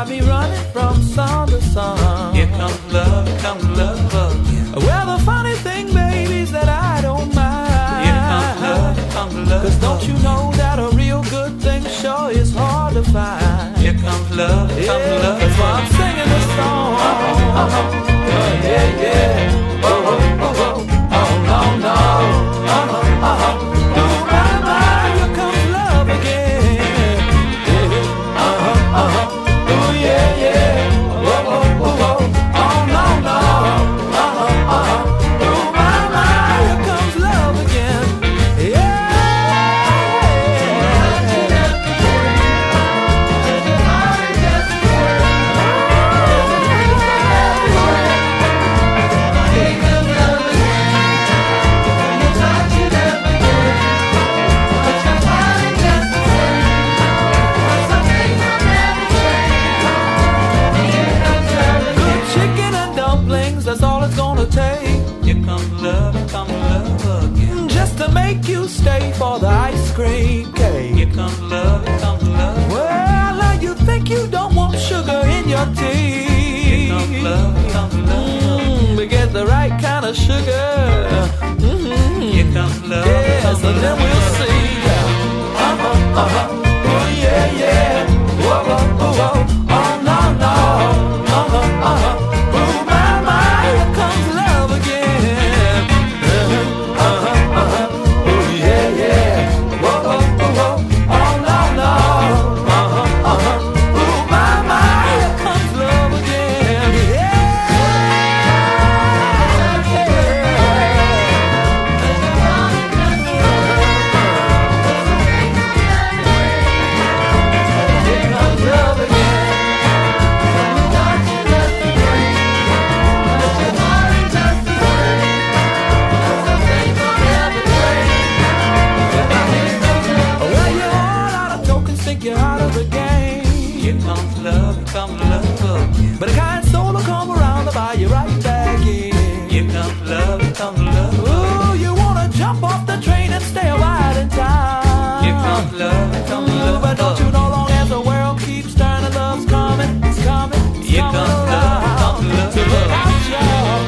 got me running from sun to sun. Here comes love again. Well, the funny thing, baby, is that I don't mind. Here comes love. 'Cause don't you know that a real good thing sure is hard to find. Here comes love, love. That's why I'm singing this song. Yeah, yeah. Oh, oh, oh, oh. Oh, no, no. Oh, my, my, here comes love again. Oh, yeah, yeah. Oh, oh, oh, oh. Oh, no, no. Oh, my, my, here comes love again. Yeah. That's all it's gonna take. Here comes love again. Just to make you stay for the ice cream cake. Here comes love. Well, now you think you don't want sugar in your tea. Here comes love. But get the right kind of sugar. Here comes love. Yes, and then we'll see. Oh, yeah, yeah. Whoa, whoa, whoa, whoa. Oh, no, no. Oh, my, my, here comes love again. Oh, yeah, yeah. Whoa, whoa, whoa, whoa. Oh, no, no. Oh, my, my, here comes love again. Yeah. You're out of the game. Here comes love again. But a kind soul will come around to buy you right back in. Here comes love Ooh, you wanna jump off the train and stay a while in time. Here comes love But don't you know, long as the world keeps turning, love's coming, it's coming, it's Here coming comes around. love. So look out, y'all.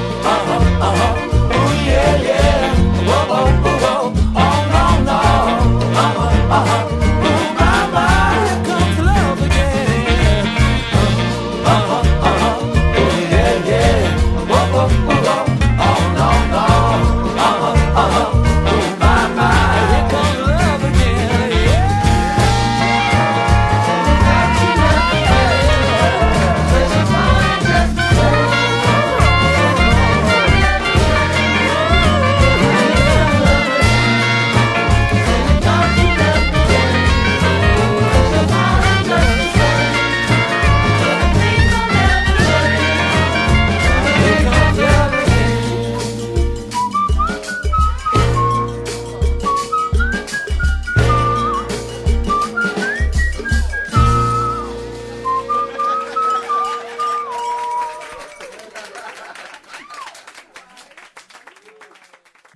Oh, yeah, yeah. Whoa, whoa, whoa, whoa. Oh, no, no. Oh, my, my, here comes love again. Oh, yeah, yeah. Whoa, whoa, whoa, whoa. Oh, no, no. Oh, my, my, here comes love again. Yeah.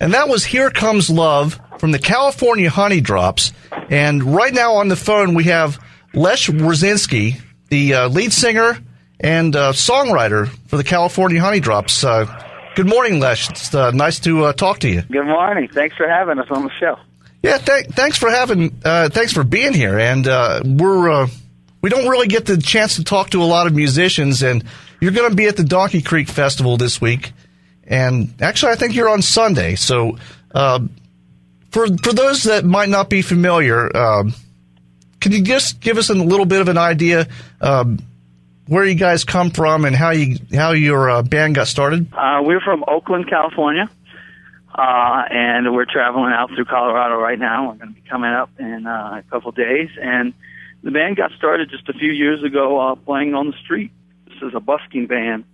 And that was Here Comes Love from the California Honeydrops. And right now on the phone we have Les Wrzezinski, the lead singer and songwriter for the California Honeydrops. Good morning, Les. It's nice to talk to you. Good morning. Thanks for having us on the show. Yeah, thanks for being here. And we don't really get the chance to talk to a lot of musicians, and you're going to be at the Donkey Creek Festival this week. And actually, I think you're on Sunday. So, for those that might not be familiar, can you just give us a little bit of an idea where you guys come from and how your band got started? We're from Oakland, California, and we're traveling out through Colorado right now. We're going to be coming up in a couple days. And the band got started just a few years ago playing on the street. This is a busking band,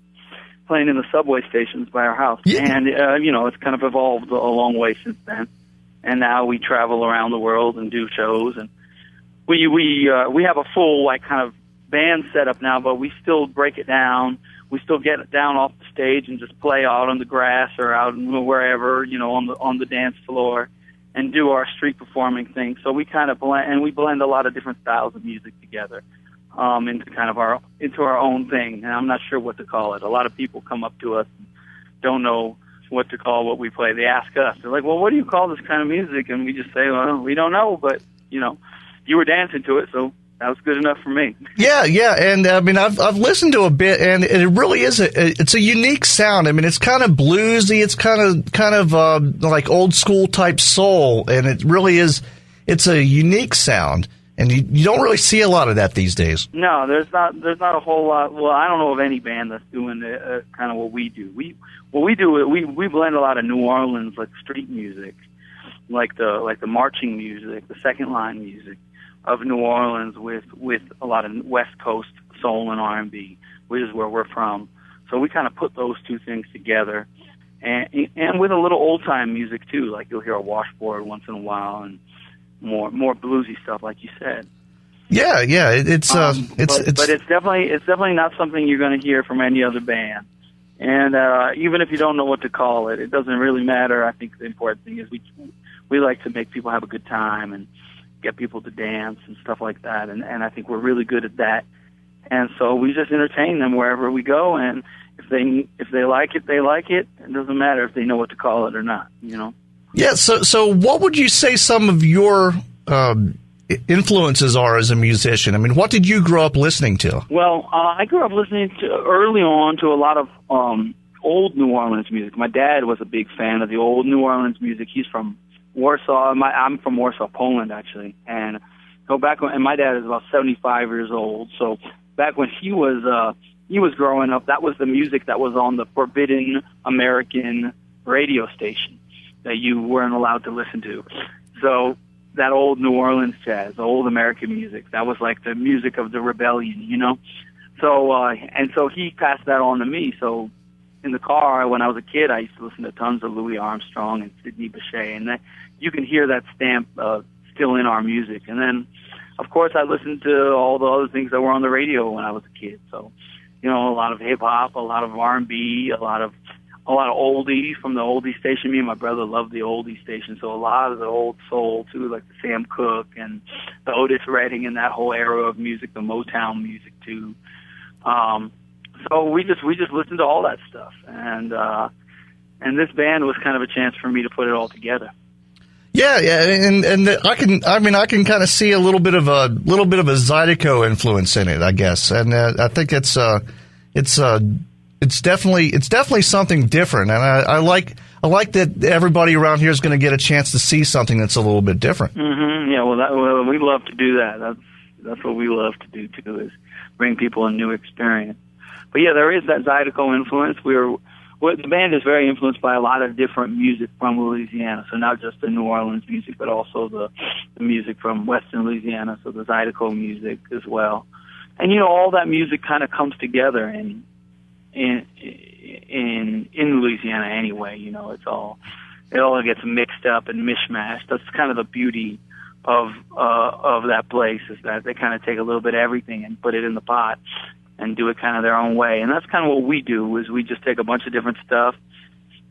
playing in the subway stations by our house. Yeah. And, it's kind of evolved a long way since then. And now we travel around the world and do shows. And we have a full, kind of band setup now, but we still break it down. We still get it down off the stage and just play out on the grass or out wherever, on the dance floor and do our street performing thing. So we kind of blend a lot of different styles of music together. into our own thing. And I'm not sure what to call it. A lot of people come up to us and don't know what to call what we play. They ask us. They're like, "Well, what do you call this kind of music?" And we just say, "Well, we don't know, but you were dancing to it, so that was good enough for me." Yeah, and I mean, I've listened to a bit, and it really is it's a unique sound. I mean, it's kind of bluesy, it's kind of like old school type soul, and it really is. It's a unique sound, and you don't really see a lot of that these days. No, there's not a whole lot. Well, I don't know of any band that's doing kind of what we do. We blend a lot of New Orleans like street music, like the marching music, the second line music of New Orleans with a lot of West Coast soul and R&B, which is where we're from. So we kind of put those two things together, and with a little old time music too. Like you'll hear a washboard once in a while, and more bluesy stuff, like you said. Yeah, but it's definitely not something you're going to hear from any other band. And even if you don't know what to call it, it doesn't really matter. I think the important thing is we like to make people have a good time and get people to dance and stuff like that. And I think we're really good at that. And so we just entertain them wherever we go. And if they like it, they like it. It doesn't matter if they know what to call it or not. Yeah. So what would you say some of your influences are as a musician? I mean, what did you grow up listening to? Well, I grew up listening early on to a lot of old New Orleans music. My dad was a big fan of the old New Orleans music. He's from Warsaw. I'm from Warsaw, Poland, actually. And my dad is about 75 years old. So back when he was growing up, that was the music that was on the forbidden American radio station that you weren't allowed to listen to. So that old New Orleans jazz, old American music, that was like the music of the rebellion, So he passed that on to me. So in the car, when I was a kid, I used to listen to tons of Louis Armstrong and Sidney Bechet, and you can hear that stamp still in our music. And then, of course, I listened to all the other things that were on the radio when I was a kid. So, a lot of hip hop, a lot of R&B, a lot of oldies from the oldie station. Me and my brother loved the oldie station, so a lot of the old soul too, like the Sam Cooke and the Otis Redding and that whole era of music, the Motown music too. So we just listened to all that stuff, and this band was kind of a chance for me to put it all together. Yeah, and I can kind of see a little bit of a Zydeco influence in it, I guess, and I think it's definitely something different, and I like that everybody around here is going to get a chance to see something that's a little bit different. Mm-hmm. Yeah, well, we love to do that. That's what we love to do too, is bring people a new experience. But yeah, there is that Zydeco influence. The band is very influenced by a lot of different music from Louisiana. So not just the New Orleans music, but also the music from Western Louisiana. So the Zydeco music as well. And all that music kind of comes together in Louisiana anyway. It all gets mixed up and mishmashed. That's kind of the beauty of that place, is that they kind of take a little bit of everything and put it in the pot and do it kind of their own way. And that's kind of what we do, is we just take a bunch of different stuff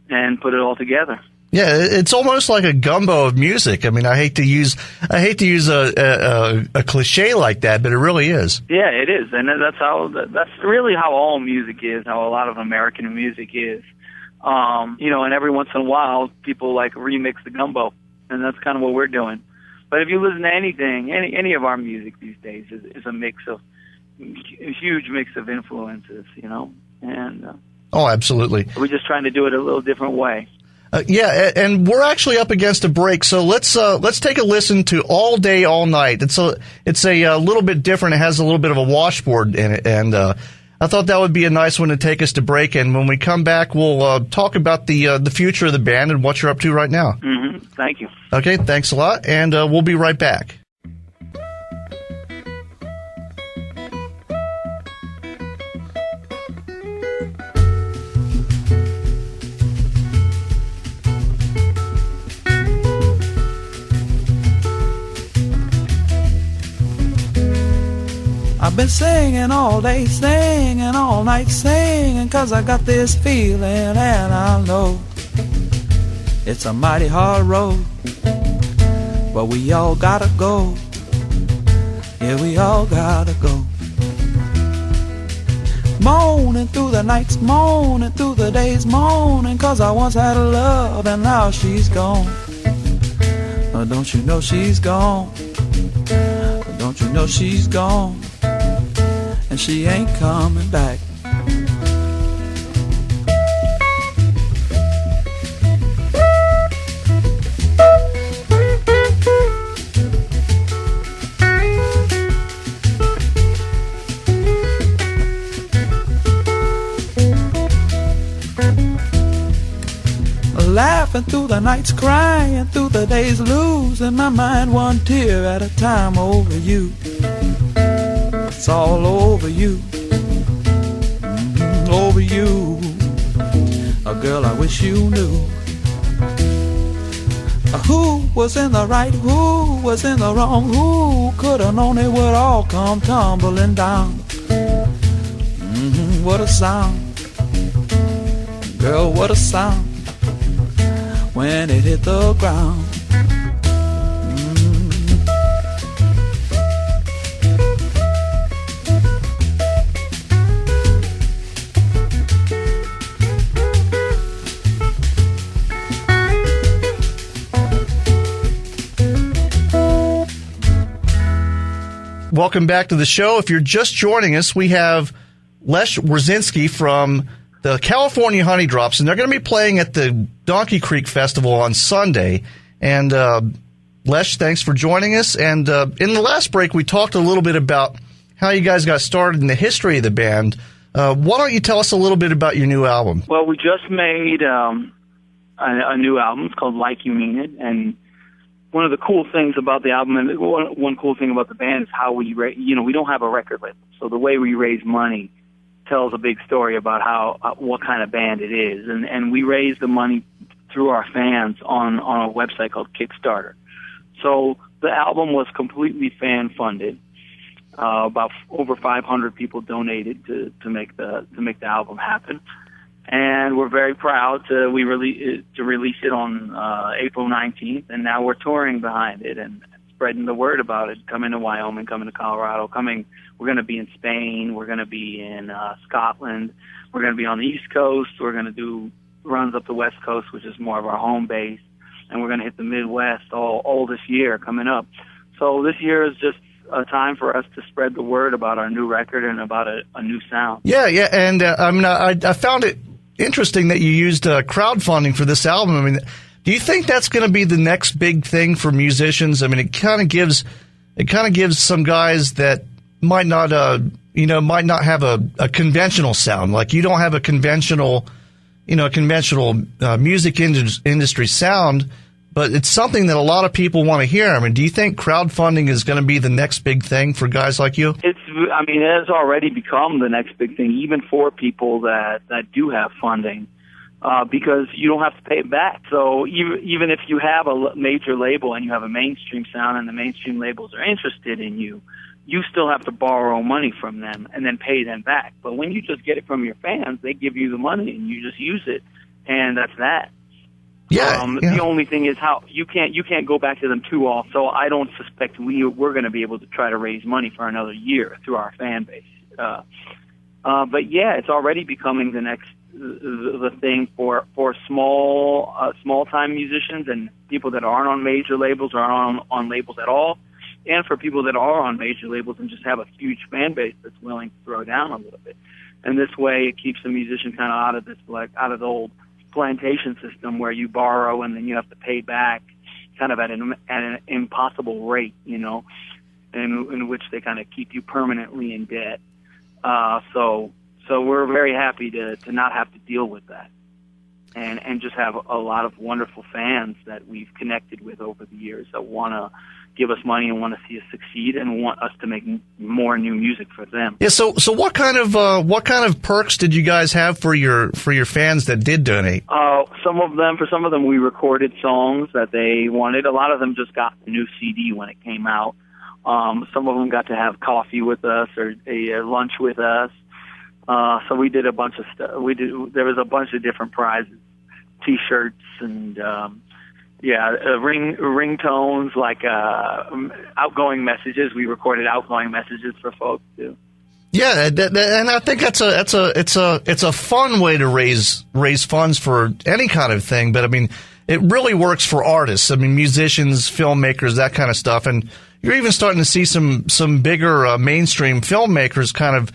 and put it all together. Yeah, it's almost like a gumbo of music. I mean, I hate to use a cliche like that, but it really is. Yeah, it is, and that's really how all music is. How a lot of American music is. And every once in a while, people like remix the gumbo, and that's kind of what we're doing. But if you listen to anything, any of our music these days is a huge mix of influences, and oh, absolutely. We're just trying to do it a little different way. Yeah, and we're actually up against a break, so let's take a listen to All Day, All Night. It's a little bit different. It has a little bit of a washboard in it, and I thought that would be a nice one to take us to break. And when we come back, we'll talk about the future of the band and what you're up to right now. Mm-hmm. Thank you. Okay, thanks a lot, and we'll be right back. I've been singing all day, singing all night, singing 'cause I got this feeling, and I know it's a mighty hard road, but we all gotta go. Yeah, we all gotta go. Moaning through the nights, moaning through the days, moaning 'cause I once had a love and now she's gone. Oh, don't you know she's gone? Don't you know she's gone? And she ain't coming back. Laughing through the nights, crying through the days, losing my mind one tear at a time over you. It's all over you, over you. A girl I wish you knew. Who was in the right, who was in the wrong, who could have known it would all come tumbling down. What a sound, girl, what a sound when it hit the ground. Welcome back to the show. If you're just joining us, we have Les Wrzezinski from the California Honeydrops, and they're going to be playing at the Donkey Creek Festival on Sunday. And Les, thanks for joining us. And in the last break, we talked a little bit about how you guys got started in the history of the band. Why don't you tell us a little bit about your new album? Well, we just made a new album. It's called Like You Mean It. And one of the cool things about the album, and one cool thing about the band, is how we don't have a record label. So the way we raise money tells a big story about what kind of band it is. And we raise the money through our fans on a website called Kickstarter. So the album was completely fan funded. About over 500 people donated to make the album happen. And we're very proud to release it on April 19th, and now we're touring behind it and spreading the word about it. Coming to Wyoming, coming to Colorado, we're going to be in Spain, we're going to be in Scotland, we're going to be on the East Coast, we're going to do runs up the West Coast, which is more of our home base, and we're going to hit the Midwest all this year coming up. So this year is just a time for us to spread the word about our new record and about a new sound. Yeah, and I found it interesting that you used crowdfunding for this album. I mean, do you think that's going to be the next big thing for musicians? I mean, it kind of gives some guys that might not have a conventional sound. Like, you don't have a conventional music industry sound, but it's something that a lot of people want to hear. I mean, do you think crowdfunding is going to be the next big thing for guys like you? It has already become the next big thing, even for people that do have funding, because you don't have to pay it back. So even if you have a major label and you have a mainstream sound and the mainstream labels are interested in you, you still have to borrow money from them and then pay them back. But when you just get it from your fans, they give you the money and you just use it, and that's that. Yeah, The only thing is how you can't go back to them too often. So I don't suspect we're going to be able to try to raise money for another year through our fan base. But yeah, it's already becoming the thing for small time musicians and people that aren't on major labels or aren't on labels at all, and for people that are on major labels and just have a huge fan base that's willing to throw down a little bit. And this way, it keeps the musician kind of out of the old plantation system where you borrow and then you have to pay back kind of at an impossible rate, in which they kind of keep you permanently in debt. So we're very happy to not have to deal with that and just have a lot of wonderful fans that we've connected with over the years that want to give us money and want to see us succeed and want us to make more new music for them. Yeah. So what kind of perks did you guys have for your fans that did donate? For some of them, we recorded songs that they wanted. A lot of them just got the new CD when it came out. Some of them got to have coffee with us or a lunch with us. So we did a bunch of stuff. There was a bunch of different prizes, T-shirts and ringtones, like outgoing messages. We recorded outgoing messages for folks too. Yeah, and I think it's a fun way to raise funds for any kind of thing. But I mean, it really works for artists. I mean, musicians, filmmakers, that kind of stuff. And you're even starting to see some bigger mainstream filmmakers kind of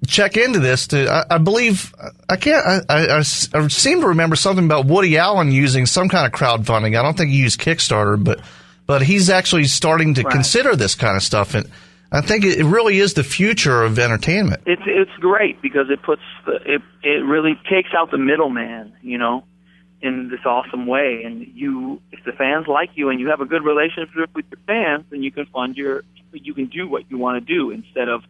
check into this. I believe I seem to remember something about Woody Allen using some kind of crowdfunding. I don't think he used Kickstarter, but he's actually starting to consider this kind of stuff. And I think it really is the future of entertainment. It's great because it puts it really takes out the middleman, in this awesome way. And if the fans like you and you have a good relationship with your fans, then you can you can do what you want to do instead of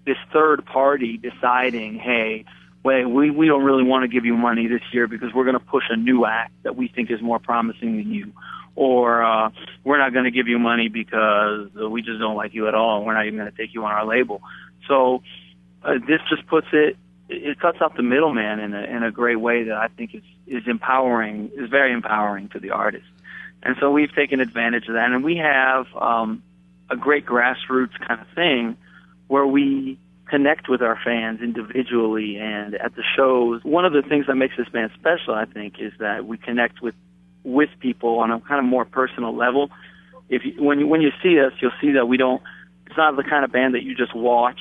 this third party deciding, hey, wait, we don't really want to give you money this year because we're going to push a new act that we think is more promising than you. Or we're not going to give you money because we just don't like you at all, and we're not even going to take you on our label. So this just puts it cuts out the middleman in a great way that I think is empowering, is very empowering to the artist. And so we've taken advantage of that, and we have a great grassroots kind of thing where we connect with our fans individually and at the shows. One of the things that makes this band special, I think, is that we connect with people on a kind of more personal level. When you see us, you'll see that it's not the kind of band that you just watch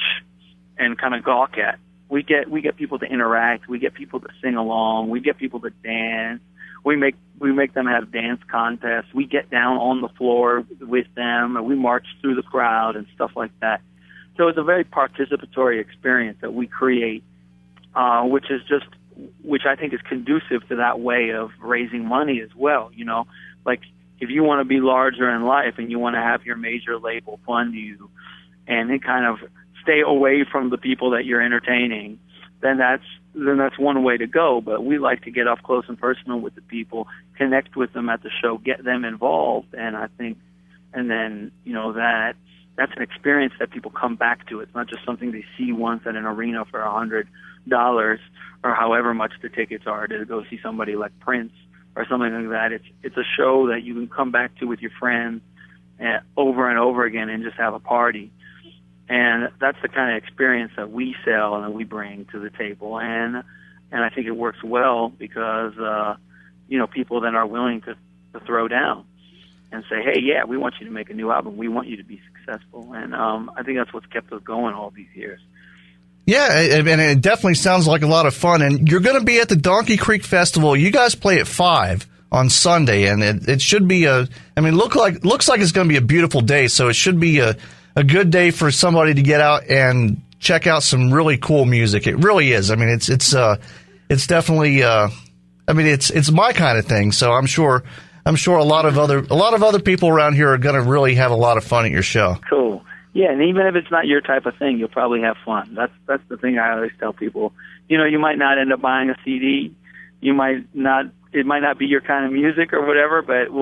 and kind of gawk at. We get people to interact, we get people to sing along, we get people to dance, we make them have dance contests, we get down on the floor with them, and we march through the crowd and stuff like that. So it's a very participatory experience that we create, which I think is conducive to that way of raising money as well. Like if you want to be larger in life and you want to have your major label fund you and then kind of stay away from the people that you're entertaining, then that's one way to go. But we like to get up close and personal with the people, connect with them at the show, get them involved, and I think, and then that's an experience that people come back to. It's not just something they see once at an arena for $100 or however much the tickets are to go see somebody like Prince or something like that. It's a show that you can come back to with your friends over and over again and just have a party. And that's the kind of experience that we sell and that we bring to the table. And I think it works well because, people then are willing to throw down and say, hey, yeah, we want you to make a new album. We want you to be successful. And I think that's what's kept us going all these years. Yeah, and it definitely sounds like a lot of fun. And you're going to be at the Donkey Creek Festival. You guys play at 5 on Sunday, and it should be looks like it's going to be a beautiful day. So it should be a good day for somebody to get out and check out some really cool music. It really is. I mean, it's definitely. It's my kind of thing. So I'm sure a lot of other people around here are going to really have a lot of fun at your show. Cool. Yeah, and even if it's not your type of thing, you'll probably have fun. That's the thing I always tell people. You might not end up buying a CD. It might not be your kind of music or whatever, but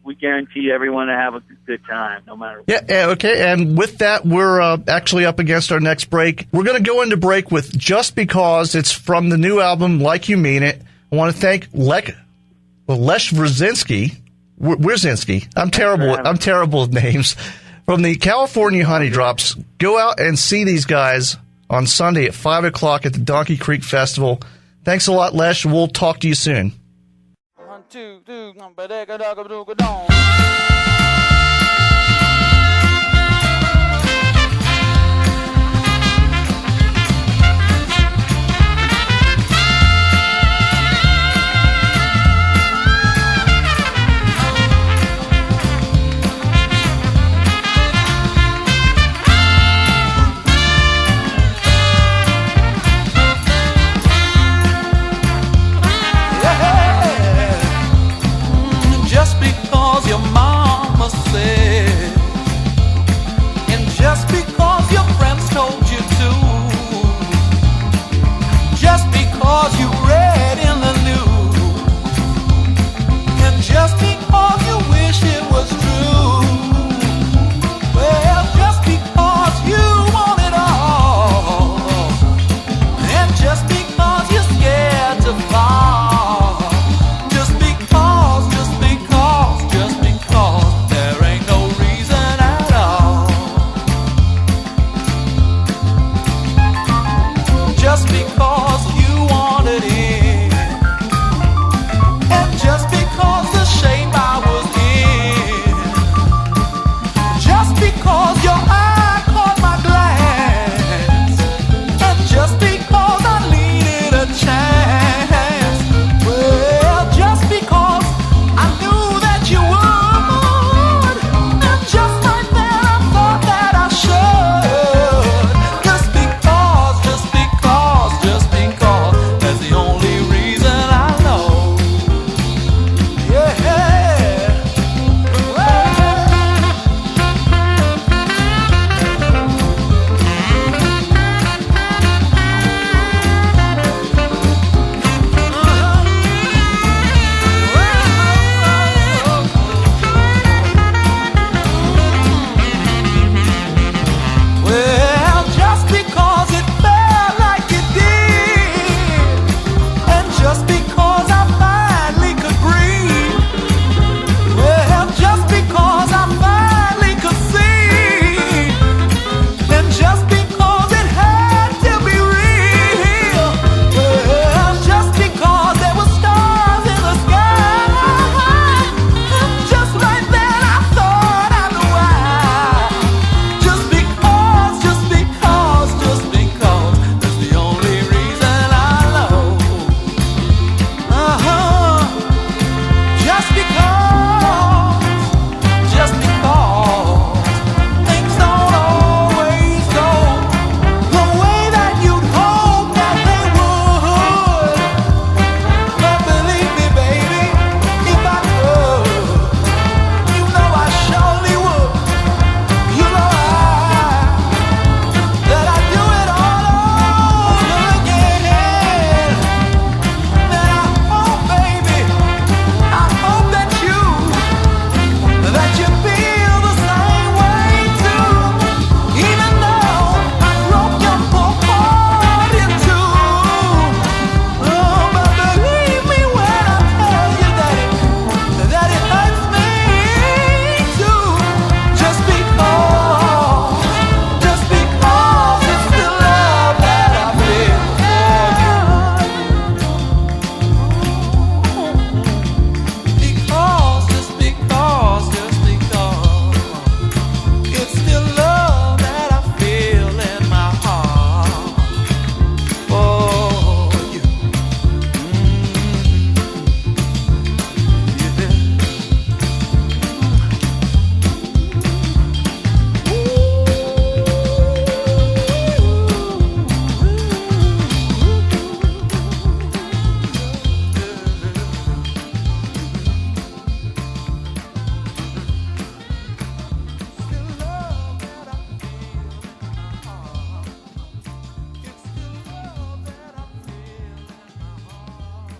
we guarantee everyone to have a good time no matter what. Yeah, okay. And with that, we're actually up against our next break. We're going to go into break with Just Because. It's from the new album, Like You Mean It. I want to thank Lech Wrzezinski. I'm terrible with names. From the California Honeydrops. Go out and see these guys on Sunday at 5 o'clock at the Donkey Creek Festival. Thanks a lot, Lesh. We'll talk to you soon. 1, 2, 3,